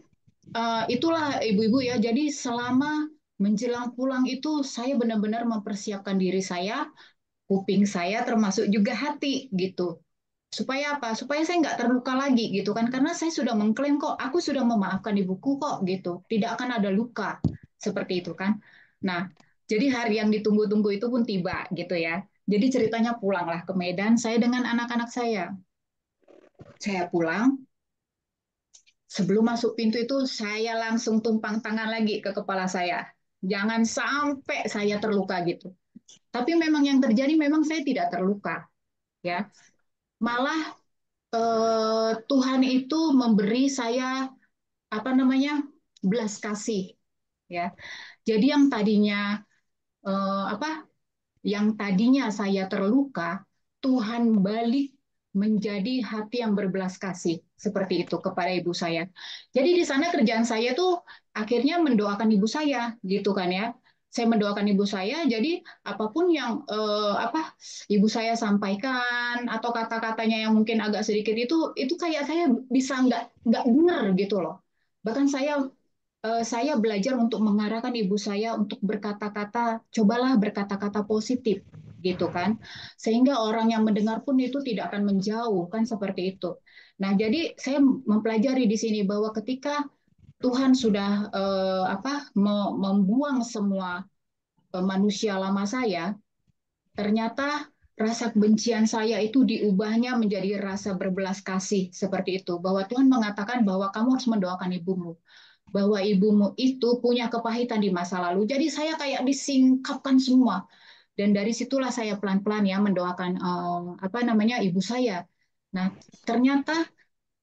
itulah ibu-ibu ya. Jadi selama menjelang pulang itu saya benar-benar mempersiapkan diri saya, kuping saya termasuk juga hati gitu. Supaya apa? Supaya saya nggak terluka lagi gitu kan. Karena saya sudah mengklaim kok, aku sudah memaafkan ibuku kok gitu. Tidak akan ada luka seperti itu kan. Nah, jadi hari yang ditunggu-tunggu itu pun tiba gitu ya. Jadi ceritanya pulanglah ke Medan, saya dengan anak-anak saya. Saya pulang, sebelum masuk pintu itu saya langsung tumpang tangan lagi ke kepala saya. Jangan sampai saya terluka gitu. Tapi memang yang terjadi memang saya tidak terluka, ya. Malah Tuhan itu memberi saya apa namanya belas kasih, ya. Jadi yang tadinya apa yang tadinya saya terluka, Tuhan balik menjadi hati yang berbelas kasih seperti itu kepada ibu saya. Jadi di sana kerjaan saya tuh akhirnya mendoakan ibu saya gitu kan ya. Saya mendoakan ibu saya, jadi apapun yang apa ibu saya sampaikan atau kata-katanya yang mungkin agak sedikit itu kayak saya bisa nggak dengar gitu loh. Bahkan saya belajar untuk mengarahkan ibu saya untuk berkata-kata, cobalah berkata-kata positif, gitu kan, sehingga orang yang mendengar pun itu tidak akan menjauh, kan seperti itu. Nah, jadi saya mempelajari di sini bahwa ketika Tuhan sudah membuang semua manusia lama saya, ternyata rasa kebencian saya itu diubahnya menjadi rasa berbelas kasih seperti itu. Bahwa Tuhan mengatakan bahwa kamu harus mendoakan ibumu. Bahwa ibumu itu punya kepahitan di masa lalu. Jadi saya kayak disingkapkan semua. Dan dari situlah saya pelan-pelan ya mendoakan ibu saya. Nah, ternyata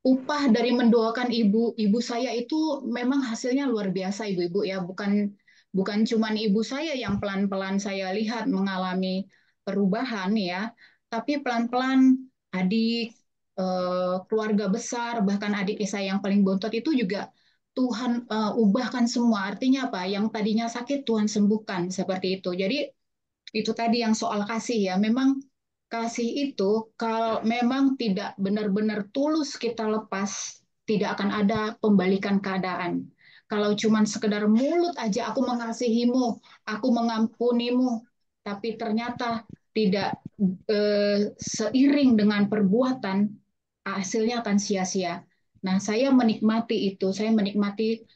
upah dari mendoakan ibu saya itu memang hasilnya luar biasa, ibu-ibu ya. Bukan cuman ibu saya yang pelan-pelan saya lihat mengalami perubahan ya, tapi pelan-pelan adik, keluarga besar, bahkan adik saya yang paling bontot itu juga Tuhan ubahkan semua. Artinya apa? Yang tadinya sakit Tuhan sembuhkan seperti itu. Jadi itu tadi yang soal kasih ya. Memang kasih itu kalau memang tidak benar-benar tulus kita lepas, tidak akan ada pembalikan keadaan. Kalau cuman sekedar mulut aja aku mengasihimu, aku mengampunimu, tapi ternyata tidak seiring dengan perbuatan, hasilnya akan sia-sia. Nah, saya menikmati itu, saya menikmati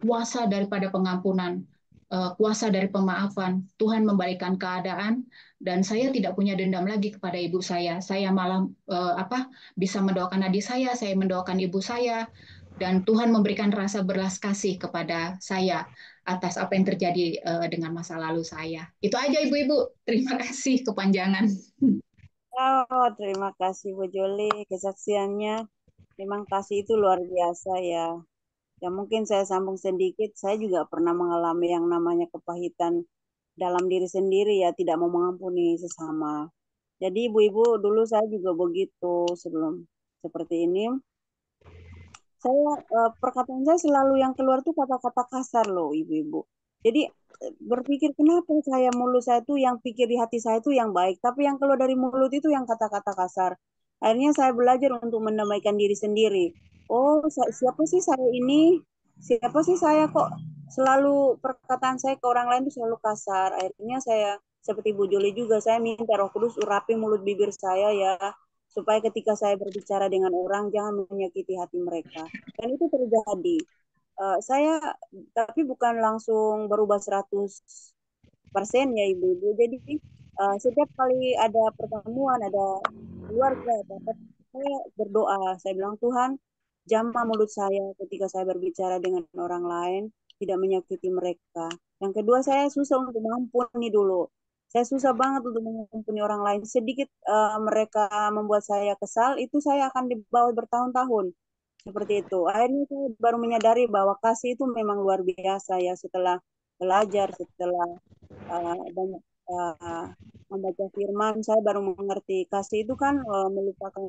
kuasa daripada pengampunan, kuasa dari pemaafan. Tuhan membalikan keadaan dan saya tidak punya dendam lagi kepada ibu saya. Saya malah bisa mendoakan adik saya mendoakan ibu saya, dan Tuhan memberikan rasa belas kasih kepada saya atas apa yang terjadi dengan masa lalu saya. Itu aja ibu-ibu. Terima kasih kepanjangan. Oh, terima kasih Bu Joli kesaksiannya. Memang kasih itu luar biasa ya. Ya mungkin saya sambung sedikit, saya juga pernah mengalami yang namanya kepahitan dalam diri sendiri ya, tidak mau mengampuni sesama. Jadi ibu-ibu dulu saya juga begitu sebelum seperti ini. Saya perkataan saya selalu yang keluar tuh kata-kata kasar loh ibu-ibu. Jadi berpikir kenapa saya mulut saya tuh yang pikir di hati saya tuh yang baik, tapi yang keluar dari mulut itu yang kata-kata kasar. Akhirnya saya belajar untuk mendamaikan diri sendiri. Oh, siapa sih saya ini? Siapa sih saya kok selalu perkataan saya ke orang lain tuh selalu kasar. Akhirnya saya seperti Bu Juli juga, saya minta Roh Kudus urapi mulut bibir saya ya, supaya ketika saya berbicara dengan orang jangan menyakiti hati mereka. Dan itu terjadi. Saya tapi bukan langsung berubah 100% ya ibu-ibu. Jadi setiap kali ada pertemuan, ada keluarga, saya berdoa. Saya bilang Tuhan, jamah mulut saya ketika saya berbicara dengan orang lain, tidak menyakiti mereka. Yang kedua, saya susah untuk mengampuni dulu. Saya susah banget untuk mengampuni orang lain. Sedikit mereka membuat saya kesal, itu saya akan dibawa bertahun-tahun. Seperti itu. Akhirnya saya baru menyadari bahwa kasih itu memang luar biasa ya, setelah belajar, setelah banyak membaca firman, saya baru mengerti kasih itu kan melupakan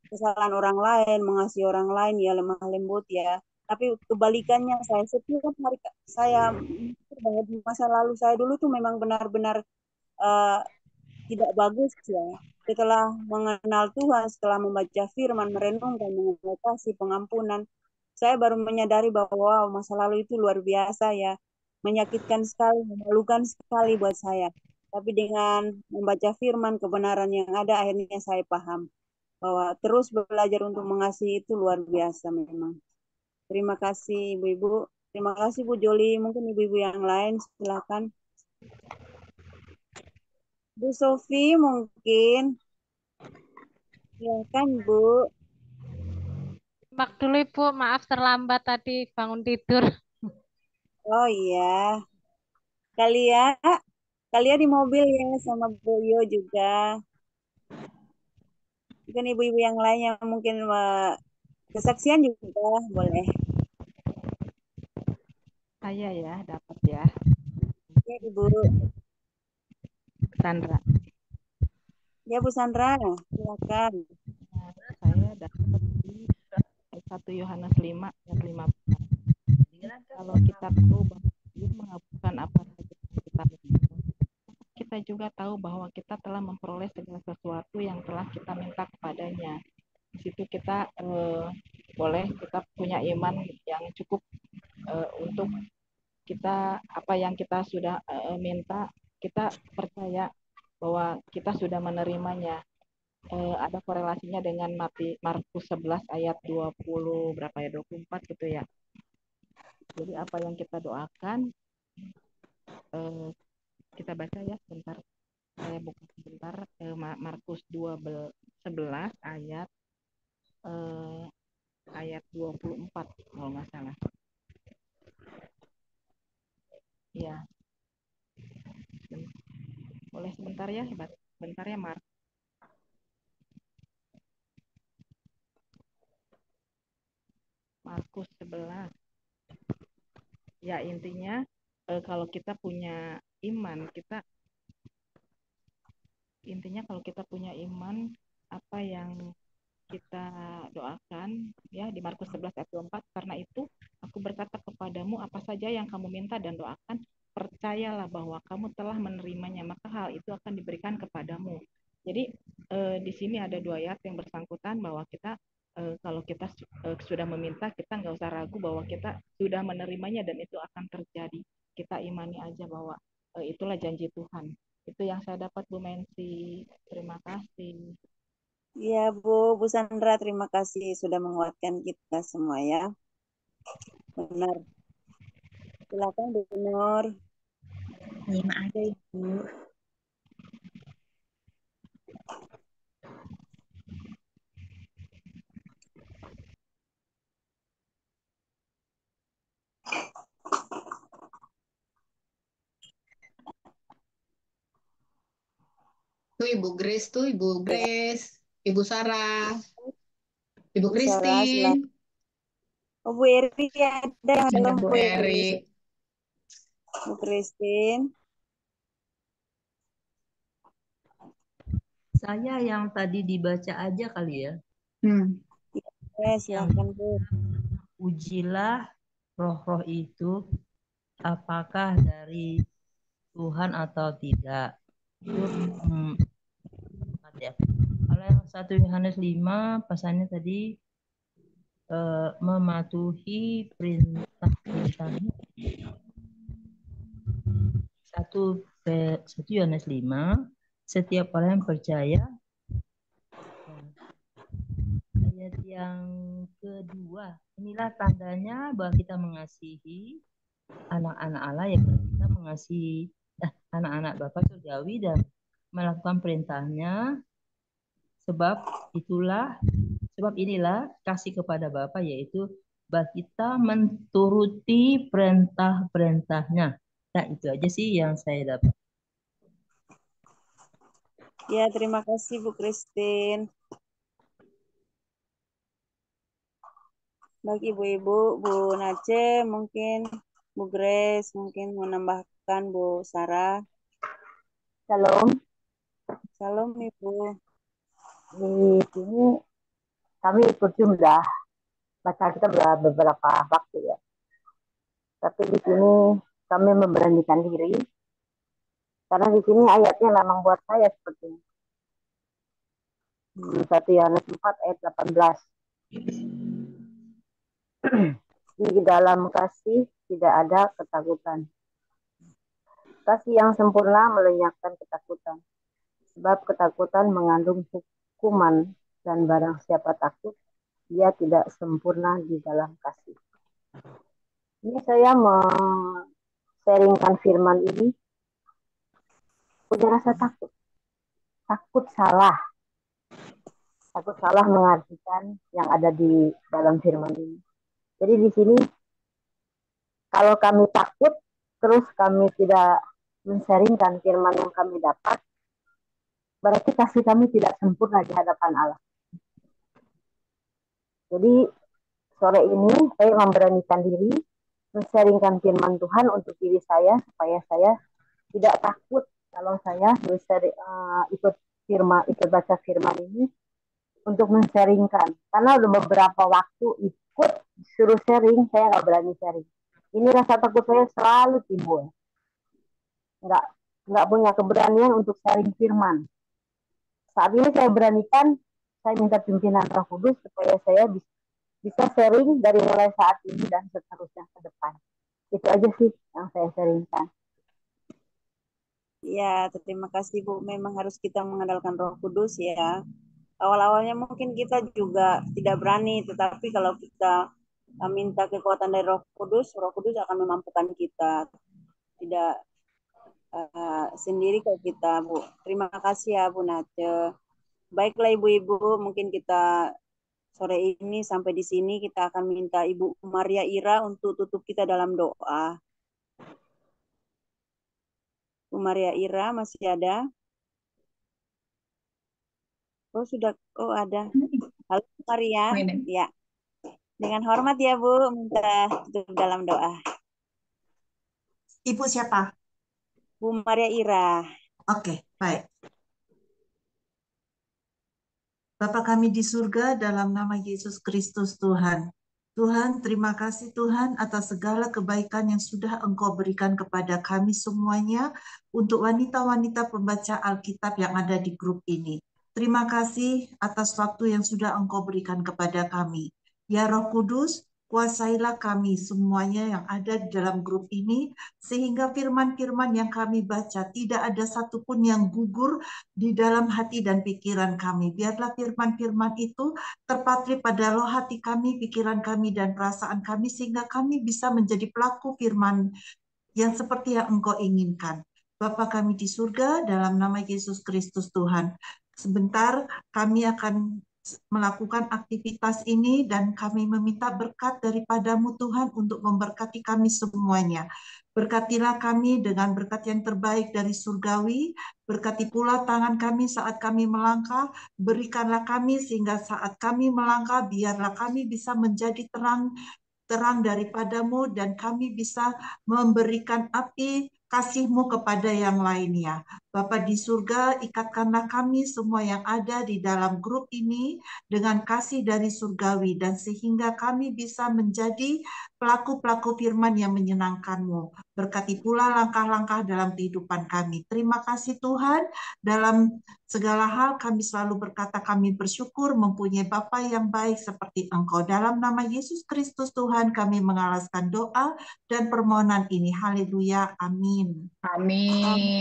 kesalahan orang lain, mengasihi orang lain ya, lemah lembut ya. Tapi kebalikannya, saya setiap hari saya bahwa di masa lalu saya dulu tuh memang benar-benar uh, tidak bagus ya. Setelah mengenal Tuhan, setelah membaca firman, merenungkan mengenai kasih, pengampunan, saya baru menyadari bahwa wow, masa lalu itu luar biasa ya. Menyakitkan sekali, memalukan sekali buat saya. Tapi dengan membaca firman, kebenaran yang ada, akhirnya saya paham bahwa terus belajar untuk mengasihi itu luar biasa memang. Terima kasih Ibu-Ibu. Terima kasih Bu Joli. Mungkin Ibu-Ibu yang lain silakan. Bu Sofi mungkin. Silakan Bu. Mak dulu Ibu, maaf terlambat tadi bangun tidur. Oh iya. Kalian di mobil ya sama Bu Yo juga. Mungkin ibu-ibu yang lain yang mungkin kesaksian juga boleh. Saya ya dapat ya. Ya Ibu. Sandra. Ya Bu Sandra, silakan. Saya dapat di 1 Yohanes 5 ayat 15. Kalau kita tahu bahwa Dia menghapuskan apa saja yang kita minta, kita juga tahu bahwa kita telah memperoleh segala sesuatu yang telah kita minta kepadanya. Di situ kita boleh kita punya iman yang cukup untuk kita apa yang kita sudah minta, kita percaya bahwa kita sudah menerimanya. Ada korelasinya dengan Markus 11 ayat 20 berapa ya 24 gitu ya. Jadi apa yang kita doakan eh, kita baca ya sebentar. Saya buka sebentar. Markus 11 ayat 24 kalau nggak salah. Ya, boleh sebentar ya, sebentar ya, Markus 11. Ya, intinya kalau kita punya iman, kalau kita punya iman, apa yang kita doakan ya di Markus 11 ayat 24, karena itu aku berkata kepadamu, apa saja yang kamu minta dan doakan, percayalah bahwa kamu telah menerimanya, maka hal itu akan diberikan kepadamu. Jadi di sini ada 2 ayat yang bersangkutan bahwa kita kalau kita sudah meminta, kita nggak usah ragu bahwa kita sudah menerimanya dan itu akan terjadi. Kita imani aja bahwa itulah janji Tuhan. Itu yang saya dapat, Bu Mensi. Terima kasih. Ya Bu Sandra, terima kasih sudah menguatkan kita semua ya. Benar. Silakan Bu Nur. Terima ada Ibu. Tuh Ibu Grace, Ibu Sarah, Ibu Bu Sarah, Christine. Oh, Bu Eri ada yang Ada belum Bu Bu Eri. Bu Christine. Saya yang tadi dibaca aja kali ya. Silakan Bu. Ujilah roh-roh itu apakah dari Tuhan atau tidak. Itu ya. Kalau yang 1 Yohanes 5 pasalnya tadi mematuhi perintah-perintahnya. 1 Yohanes 5, setiap orang yang percaya. Ayat yang kedua, inilah tandanya bahwa kita mengasihi anak-anak Allah, ya kita mengasihi anak-anak Bapa surgawi dan melakukan perintahnya. Sebab inilah kasih kepada Bapa, yaitu bahwa kita menturuti perintah-perintahnya. Nah, itu aja sih yang saya dapat. Ya, terima kasih Bu Christine. Bagi ibu-ibu, Bu Nace, mungkin Bu Grace, mungkin menambahkan Bu Sarah. Shalom. Shalom Ibu. Di sini kami ikut jumlah baca kita beberapa waktu ya. Tapi di sini kami memberanikan diri karena di sini ayatnya memang buat saya seperti ini. 1 Yohanes 4 ayat 18. Di dalam kasih tidak ada ketakutan. Kasih yang sempurna melenyapkan ketakutan. Sebab ketakutan mengandung hukuman dan barang siapa takut, dia tidak sempurna di dalam kasih. Ini saya sharingkan firman ini. Udah rasa takut. Takut salah mengartikan yang ada di dalam firman ini. Jadi di sini kalau kami takut terus kami tidak men-sharingkan firman yang kami dapat, berarti kasih kami tidak sempurna di hadapan Allah. Jadi sore ini saya memberanikan diri men-sharingkan firman Tuhan untuk diri saya supaya saya tidak takut kalau saya ikut baca firman ini untuk men-sharingkan. Karena udah beberapa waktu ikut suruh sharing, saya nggak berani sharing. Ini rasa takut saya selalu timbul. Nggak punya keberanian untuk sharing firman. Saat ini saya beranikan, saya minta pimpinan Roh Kudus supaya saya bisa sharing dari mulai saat ini dan seterusnya ke depan. Itu aja sih yang saya sharingkan. Ya, terima kasih Bu. Memang harus kita mengandalkan Roh Kudus ya. Awal-awalnya mungkin kita juga tidak berani, tetapi kalau kita minta kekuatan dari Roh Kudus akan memampukan kita. Tidak sendiri ke kita, Bu. Terima kasih ya, Bu Nace. Baiklah ibu-ibu, mungkin kita sore ini sampai di sini kita akan minta Ibu Maria Ira untuk tutup kita dalam doa. Bu Maria Ira masih ada? Oh sudah, oh ada. Halo Maria, ya. Dengan hormat ya Bu, minta tutup dalam doa. Ibu siapa? Bu Maria Ira. Oke, baik. Bapa kami di surga, dalam nama Yesus Kristus Tuhan. Tuhan, terima kasih Tuhan atas segala kebaikan yang sudah Engkau berikan kepada kami semuanya untuk wanita-wanita pembaca Alkitab yang ada di grup ini. Terima kasih atas waktu yang sudah Engkau berikan kepada kami. Ya Roh Kudus, kuasailah kami semuanya yang ada di dalam grup ini, sehingga firman-firman yang kami baca tidak ada satupun yang gugur di dalam hati dan pikiran kami. Biarlah firman-firman itu terpatri pada loh hati kami, pikiran kami, dan perasaan kami, sehingga kami bisa menjadi pelaku firman yang seperti yang Engkau inginkan. Bapa kami di surga, dalam nama Yesus Kristus Tuhan. Sebentar kami akan melakukan aktivitas ini dan kami meminta berkat daripadamu Tuhan untuk memberkati kami semuanya. Berkatilah kami dengan berkat yang terbaik dari surgawi, berkati pula tangan kami saat kami melangkah, berikanlah kami sehingga saat kami melangkah, biarlah kami bisa menjadi terang daripadamu dan kami bisa memberikan api kasih-Mu kepada yang lainnya. Bapa di surga, ikatkanlah kami semua yang ada di dalam grup ini dengan kasih dari surgawi dan sehingga kami bisa menjadi pelaku-pelaku firman yang menyenangkan-Mu. Berkati pula langkah-langkah dalam kehidupan kami. Terima kasih Tuhan, dalam segala hal kami selalu berkata kami bersyukur mempunyai Bapa yang baik seperti Engkau. Dalam nama Yesus Kristus Tuhan kami mengalaskan doa dan permohonan ini. Haleluya. Amin. Amin.